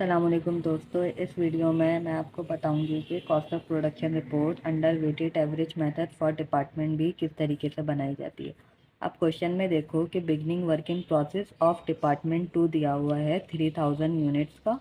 अस्सलामुअलैकुम दोस्तों, इस वीडियो में मैं आपको बताऊंगी कि cost of production report under weighted average method for department B किस तरीके से बनाई जाती है। अब क्वेश्चन में देखो कि beginning working process of department 2 दिया हुआ है 3000 यूनिट्स का,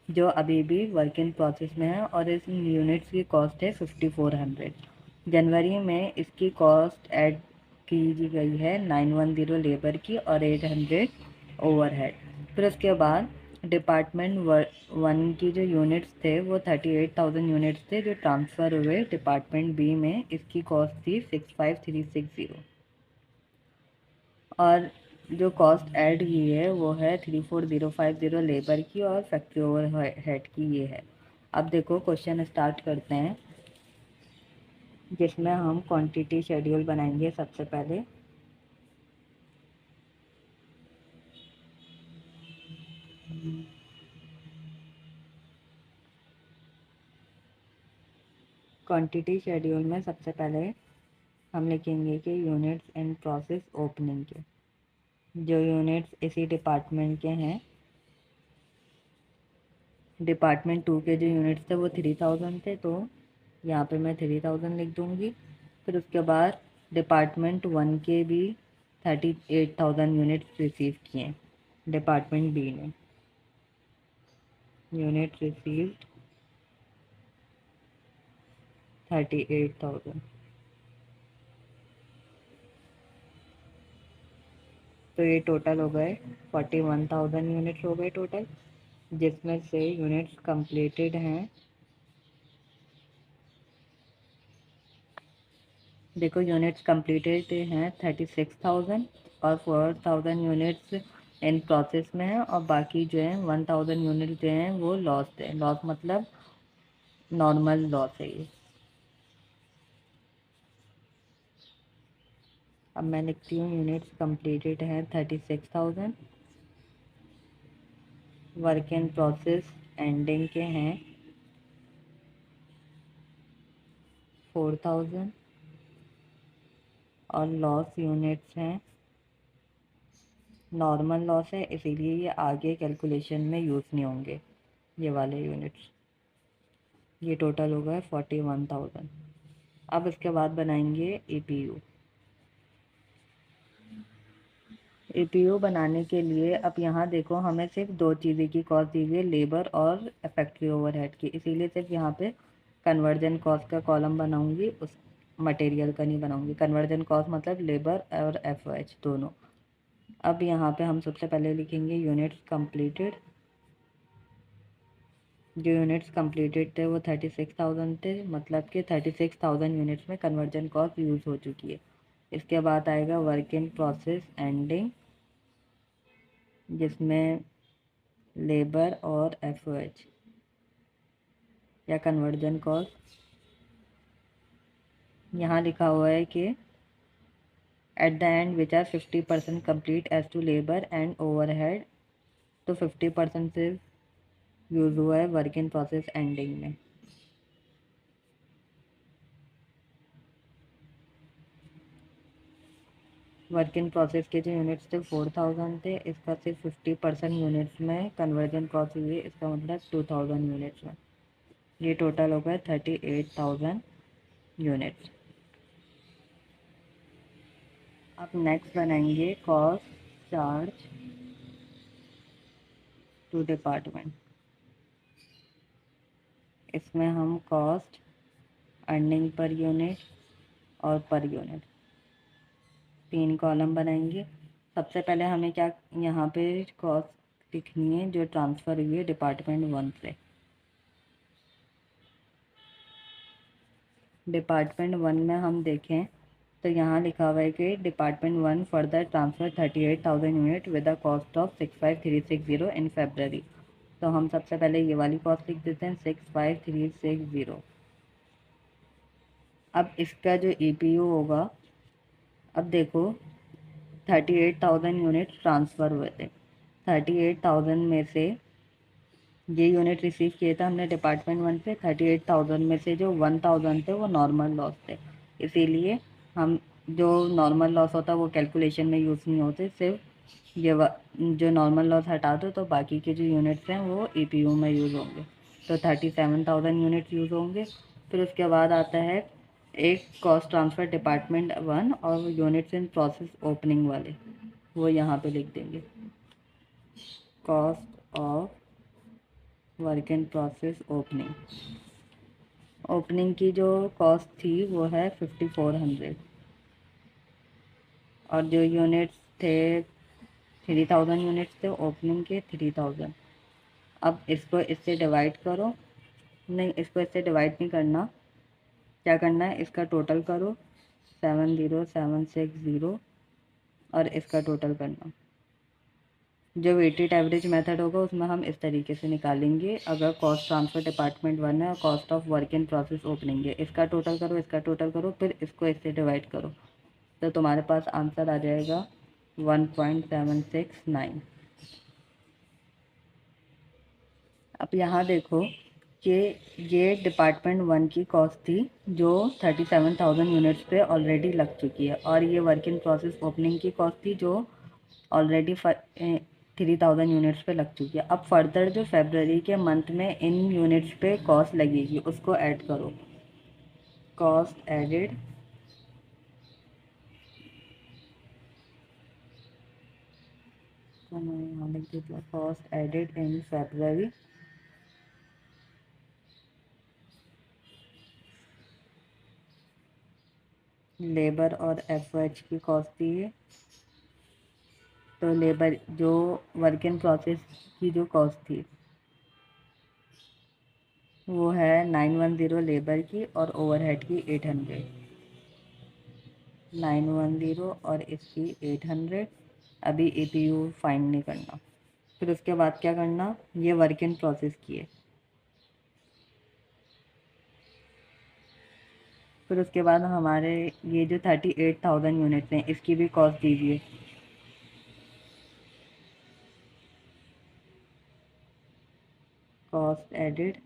जो अभी भी वर्किंग प्रोसेस में है और इस यूनिट्स की कॉस्ट है 5400। जनवरी में इसकी कॉस्ट ऐड की गई है 910 लेबर की और 800 ओवरहेड। फिर उसके बाद डिपार्टमेंट वन की जो यूनिट्स थे वो 38,000 यूनिट्स थे जो ट्रांसफ़र हुए डिपार्टमेंट बी में। इसकी कॉस्ट थी 65360 और जो कॉस्ट ऐड की है वो है 34050 लेबर की और फैक्ट्री ओवर हेड की ये है। अब देखो क्वेश्चन स्टार्ट करते हैं, जिसमें हम क्वांटिटी शेड्यूल बनाएंगे। सबसे पहले क्वांटिटी शेड्यूल में सबसे पहले हम लिखेंगे कि यूनिट्स इन प्रोसेस ओपनिंग के, जो यूनिट्स इसी डिपार्टमेंट के हैं। डिपार्टमेंट 2 के जो यूनिट्स थे वो 3000 थे, तो यहाँ पे मैं 3000 लिख दूँगी। फिर उसके बाद डिपार्टमेंट 1 के भी 38,000 यूनिट्स रिसीव किए डिपार्टमेंट बी ने। यूनिट रिसीव्ड 38,000, तो ये टोटल हो गए 41,000 यूनिट्स हो गए टोटल, जिसमें से यूनिट्स कंप्लीटेड हैं। देखो यूनिट्स कंप्लीटेड हैं 36,000 और 4,000 यूनिट्स इन प्रोसेस में है और बाकी जो है 1,000 यूनिट जो हैं वो लॉस है। लॉस मतलब नॉर्मल लॉस है ये। अब मैं लिखती हूँ यूनिट्स कंप्लीटेड हैं 36,000, वर्क इन प्रोसेस एंडिंग के हैं 4,000 और लॉस यूनिट्स हैं, नॉर्मल लॉस है इसीलिए ये आगे कैलकुलेशन में यूज़ नहीं होंगे ये वाले यूनिट्स। ये टोटल हो गए 41,000। अब इसके बाद बनाएंगे एपीयू। एपीयू बनाने के लिए अब यहाँ देखो हमें सिर्फ दो चीज़ें की कॉस्ट दी हुई है, लेबर और फैक्ट्री ओवरहेड की, इसीलिए सिर्फ यहाँ पे कन्वर्जन कॉस्ट का कॉलम बनाऊंगी, उस मटेरियल का नहीं बनाऊंगी। कन्वर्जन कॉस्ट मतलब लेबर और एफओएच दोनों। अब यहाँ पे हम सबसे पहले लिखेंगे यूनिट्स कंप्लीटेड। जो यूनिट्स कंप्लीटेड थे वो 36,000 थे, मतलब कि 36,000 यूनिट्स में कन्वर्जन कॉस्ट यूज़ हो चुकी है। इसके बाद आएगा वर्क इन प्रोसेस एंडिंग, जिसमें लेबर और एफओएच या कन्वर्जन कॉस्ट यहाँ लिखा हुआ है कि at the end which are 50% complete as to labour and overhead, तो 50% सिर्फ यूज़ हुआ है वर्क इन प्रोसेस एंडिंग में। वर्क इन प्रोसेस के जो यूनिट्स थे 4,000 थे, इसका सिर्फ 50% यूनिट्स में कन्वर्जन कॉस्ट हुई है, इसका मतलब 2,000 यूनिट्स में। ये टोटल हो गया 38,000 यूनिट्स। अब नेक्स्ट बनाएंगे कॉस्ट चार्ज टू डिपार्टमेंट। इसमें हम कॉस्ट, अर्निंग पर यूनिट और पर यूनिट तीन कॉलम बनाएंगे। सबसे पहले हमें क्या यहाँ पे कॉस्ट लिखनी है जो ट्रांसफ़र हुई है डिपार्टमेंट 1 से। डिपार्टमेंट 1 में हम देखें तो यहाँ लिखा हुआ है कि department 1 further transfer 38,000 unit with the cost of 65,360 in February. तो हम सबसे पहले ये वाली कॉस्ट लिख देते हैं 65,360। अब इसका जो ईपीयू होगा, अब देखो 38,000 यूनिट ट्रांसफ़र हुए थे, 38,000 में से ये यूनिट रिसीव किए थे हमने डिपार्टमेंट 1 से। 38,000 में से जो 1,000 थे वो नॉर्मल लॉस थे, इसीलिए हम जो नॉर्मल लॉस होता है वो कैलकुलेशन में यूज़ नहीं होते, सिर्फ जो नॉर्मल लॉस हटा दो तो बाकी के जो यूनिट्स हैं वो ईपीयू में यूज़ होंगे, तो 37,000 यूनिट्स यूज़ होंगे। फिर उसके बाद आता है एक कॉस्ट ट्रांसफ़र डिपार्टमेंट 1 और यूनिट्स इन प्रोसेस ओपनिंग वाले, वो यहाँ पे लिख देंगे। Cost of work in process opening की जो कॉस्ट थी वो है 5400, और जो यूनिट्स थे 3000 यूनिट्स थे ओपनिंग के 3000। अब इसको इससे डिवाइड करो, नहीं इसको इससे डिवाइड नहीं करना, क्या करना है इसका टोटल करो 70760 और इसका टोटल करना। जो वेटेड एवरेज मेथड होगा उसमें हम इस तरीके से निकालेंगे, अगर कॉस्ट ट्रांसफ़र डिपार्टमेंट 1 है और cost of work in process opening है, इसका टोटल करो, इसका टोटल करो, फिर इसको इससे डिवाइड करो, तो तुम्हारे पास आंसर आ जाएगा 1.769। अब यहाँ देखो कि ये डिपार्टमेंट 1 की कॉस्ट थी जो 37,000 यूनिट्स पे ऑलरेडी लग चुकी है, और ये वर्क इन प्रोसेस ओपनिंग की कॉस्ट थी जो ऑलरेडी 3000 यूनिट्स पे लग चुकी है। अब फर्दर जो फरवरी के मंथ में इन यूनिट्स पे कॉस्ट लगेगी उसको ऐड करो, कॉस्ट एडेड तो मैं यहाँ लिख देती हूँ, कॉस्ट एडेड इन फरवरी लेबर और एफओएच की कॉस्ट दी है, तो लेबर जो वर्क इन प्रोसेस की जो कॉस्ट थी वो है 910 लेबर की और ओवरहेड की 800, 910 और इसकी 800। अभी एपीयू फाइंड नहीं करना। फिर उसके बाद क्या करना, ये वर्क इन प्रोसेस की है। फिर उसके बाद हमारे ये जो 38,000 यूनिट्स हैं इसकी भी कॉस्ट दीजिए, कॉस्ट एडेड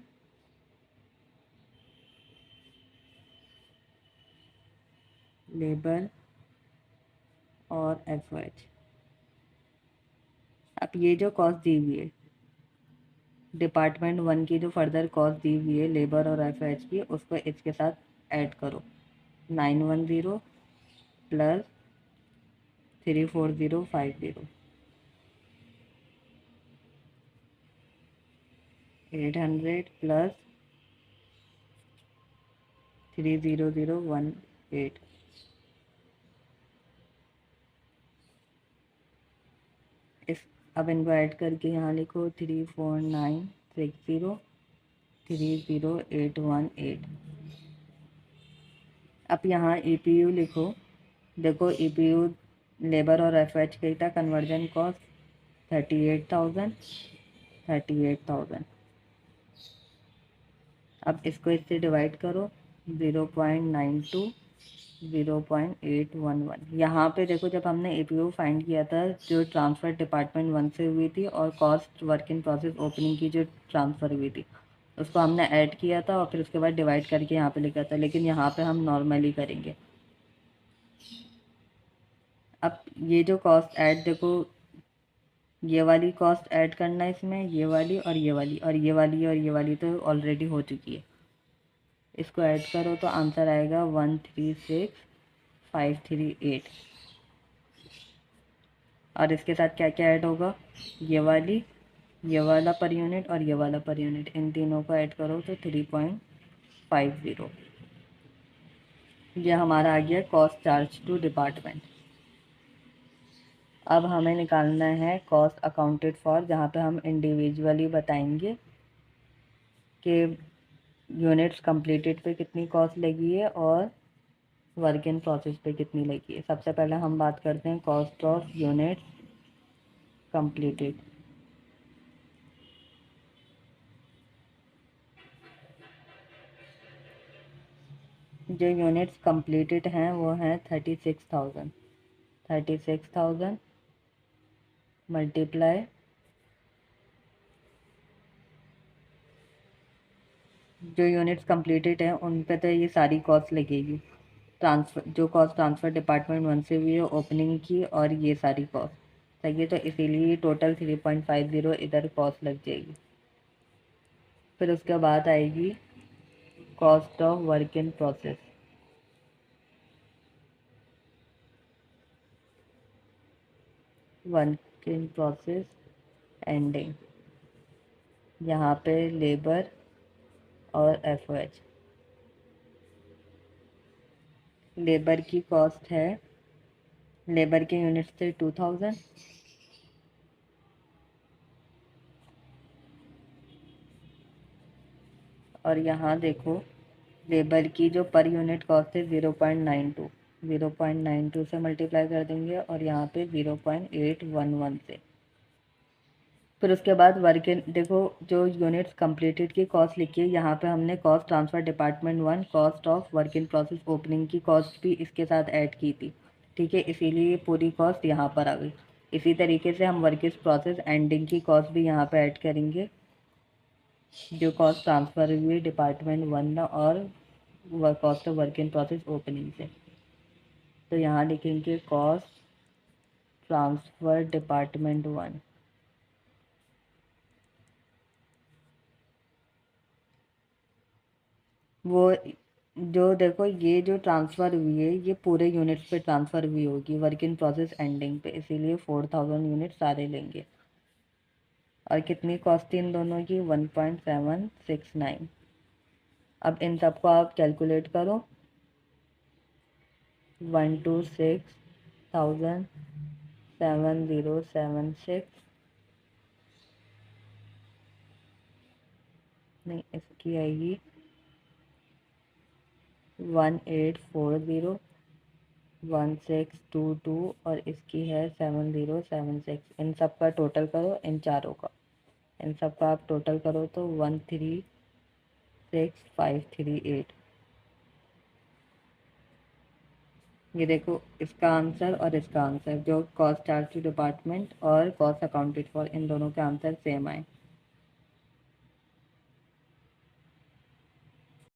लेबर और एफओएच। अब ये जो कॉस्ट दी हुई है डिपार्टमेंट 1 की, जो फर्दर कॉस्ट दी हुई है लेबर और एफओएच की, उसको इसके साथ ऐड करो, 910 प्लस 34050, 800 प्लस 30018। इस अब इनको ऐड करके यहाँ लिखो 34960 30818। अब यहाँ ईपीयू लिखो, देखो ईपीयू लेबर और एफएच का था कन्वर्जन कॉस्ट 38,000। अब इसको इससे डिवाइड करो 0.92 0.811। यहाँ पे देखो जब हमने एपीयू फाइंड किया था जो ट्रांसफ़र डिपार्टमेंट 1 से हुई थी और cost work in process opening की जो ट्रांसफ़र हुई थी उसको हमने ऐड किया था और फिर उसके बाद डिवाइड करके यहाँ पे लिखा था, लेकिन यहाँ पे हम नॉर्मली करेंगे। अब ये जो कॉस्ट ऐड देखो, ये वाली कॉस्ट ऐड करना है इसमें, ये वाली और ये वाली और ये वाली और ये वाली तो ऑलरेडी हो चुकी है, इसको ऐड करो तो आंसर आएगा 136,538। और इसके साथ क्या क्या ऐड होगा, ये वाली, ये वाला पर यूनिट और ये वाला पर यूनिट, इन तीनों को ऐड करो तो 3.50। ये हमारा आ गया कॉस्ट चार्ज टू डिपार्टमेंट। अब हमें निकालना है कॉस्ट अकाउंटेड फॉर, जहाँ पे हम इंडिविजुअली बताएंगे कि यूनिट्स कंप्लीटेड पे कितनी कॉस्ट लगी है और वर्क इन प्रोसेस पे कितनी लगी है। सबसे पहले हम बात करते हैं कॉस्ट ऑफ यूनिट्स कंप्लीटेड। जो यूनिट्स कंप्लीटेड हैं वो हैं 36,000। 36,000 मल्टीप्लाई जो यूनिट्स कंप्लीटेड हैं उन पे तो ये सारी कॉस्ट लगेगी, ट्रांसफ़र जो कॉस्ट ट्रांसफ़र डिपार्टमेंट 1 से हुई है ओपनिंग की और ये सारी कॉस्ट सही है, तो इसीलिए टोटल 3.50 इधर कॉस्ट लग जाएगी। फिर उसके बाद आएगी cost of work in process. Work in process ending, यहाँ पे लेबर और एफ लेबर की कॉस्ट है, लेबर के यूनिट्स थे 2000, और यहाँ देखो लेबर की जो पर यूनिट कॉस्ट है 0.92, 0.92 से मल्टीप्लाई कर देंगे और यहाँ पे 0.811 से। फिर उसके बाद वर्क इन, देखो जो यूनिट्स कंप्लीटेड की कॉस्ट लिखी है यहाँ पे हमने cost transfer department 1, cost of work in process opening की कॉस्ट भी इसके साथ ऐड की थी, ठीक है, इसीलिए ये पूरी कॉस्ट यहाँ पर आ गई। इसी तरीके से हम वर्क इस प्रोसेस एंडिंग की कॉस्ट भी यहाँ पे ऐड करेंगे, जो कॉस्ट ट्रांसफ़र हुई है डिपार्टमेंट 1 और cost of work in process opening से। तो यहाँ लिखेंगे कॉस्ट ट्रांसफ़र डिपार्टमेंट 1, वो जो देखो ये जो ट्रांसफ़र हुई है ये पूरे यूनिट्स पे ट्रांसफ़र हुई होगी वर्क इन प्रोसेस एंडिंग पे, इसीलिए 4000 यूनिट सारे लेंगे। और कितनी कॉस्ट थी इन दोनों की, 1.769। अब इन सबको आप कैलकुलेट करो, 126,7076, नहीं इसकी आएगी 18401622 और इसकी है 7076। इन सब का टोटल करो, इन चारों का, इन सब का आप टोटल करो तो 136538। ये देखो इसका आंसर और इसका आंसर, जो कॉस्ट चार्ज टू डिपार्टमेंट और कॉस्ट अकाउंटेड फॉर, इन दोनों के आंसर सेम आए।